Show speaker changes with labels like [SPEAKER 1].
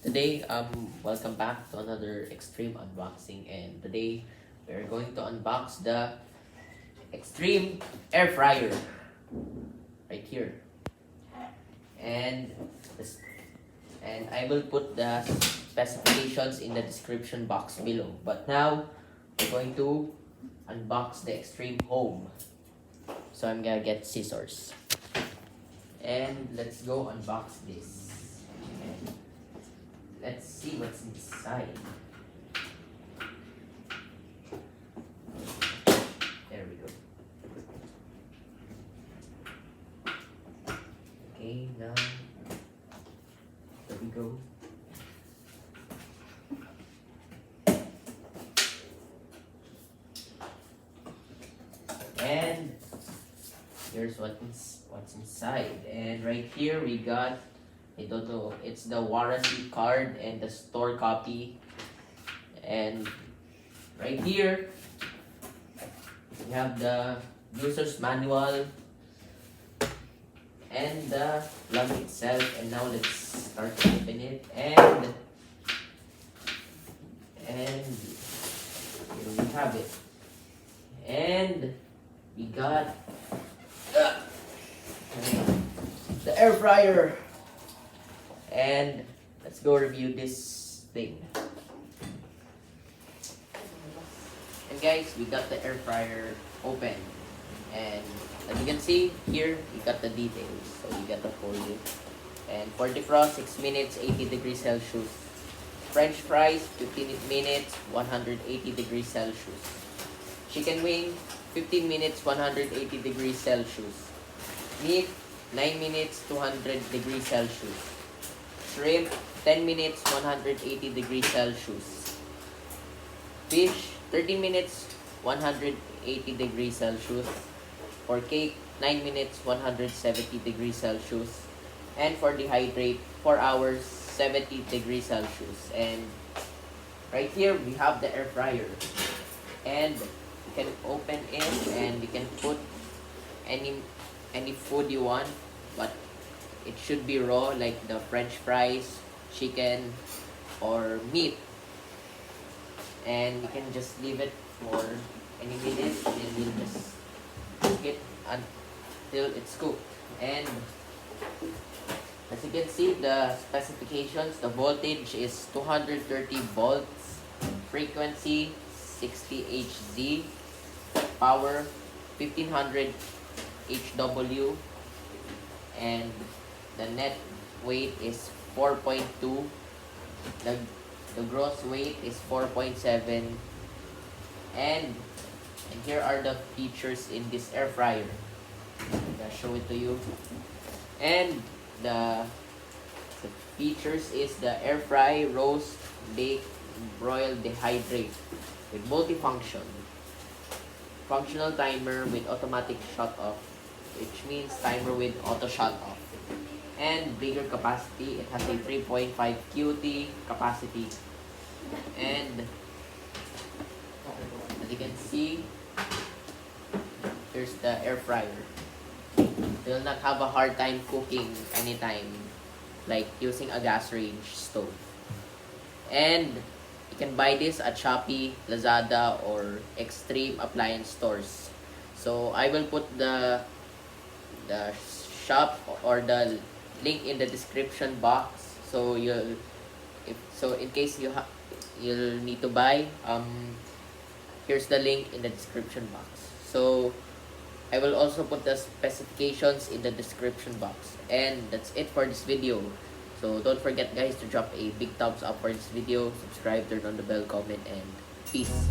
[SPEAKER 1] Today, welcome back to another Xtreme unboxing, and today we are going to unbox the Xtreme air fryer right here, and this, and I will put the specifications in the description box below. But now we're going to unbox the Xtreme Home, so I'm gonna get scissors, and let's go unbox this. Let's see what's inside. There we go. Okay, now there we go. And here's what's inside. And right here we got, I don't know, it's the warranty card and the store copy. And right here we have the user's manual and the plug itself. And now let's start to open it. And here we have it. And we got the air fryer. And let's go review this thing. And guys, we got the air fryer open, and as you can see here, we got the details. So we got the folder, and for defrost 6 minutes 80 degrees Celsius, French fries 15 minutes 180 degrees Celsius, chicken wing 15 minutes 180 degrees Celsius, meat 9 minutes 200 degrees Celsius, shrimp 10 minutes 180 degrees Celsius, fish 30 minutes 180 degrees Celsius, for cake 9 minutes 170 degrees Celsius, and for dehydrate 4 hours 70 degrees Celsius. And right here we have the air fryer, and you can open it and you can put any food you want, but it should be raw, like the French fries, chicken, or meat. And you can just leave it for any minute, and you'll just cook it until it's cooked. And as you can see, the specifications, the voltage is 230 volts, frequency 60 Hz, power 1500 HW, and the net weight is 4.2. The gross weight is 4.7. And here are the features in this air fryer. I'll show it to you. And the features is the air fry, roast, bake, broil, dehydrate with multifunction, functional timer with automatic shut off, which means timer with auto shut off, and bigger capacity. It has a 3.5 QT capacity. And as you can see, here's the air fryer. You'll not have a hard time cooking anytime, like using a gas range stove. And you can buy this at Shopee, Lazada, or Xtreme appliance stores. So I will put the shop or the link in the description box, so in case you'll need to buy, here's the link in the description box. So I will also put the specifications in the description box. And that's it for this video. So don't forget guys to drop a big thumbs up for this video, subscribe, turn on the bell, comment, and peace.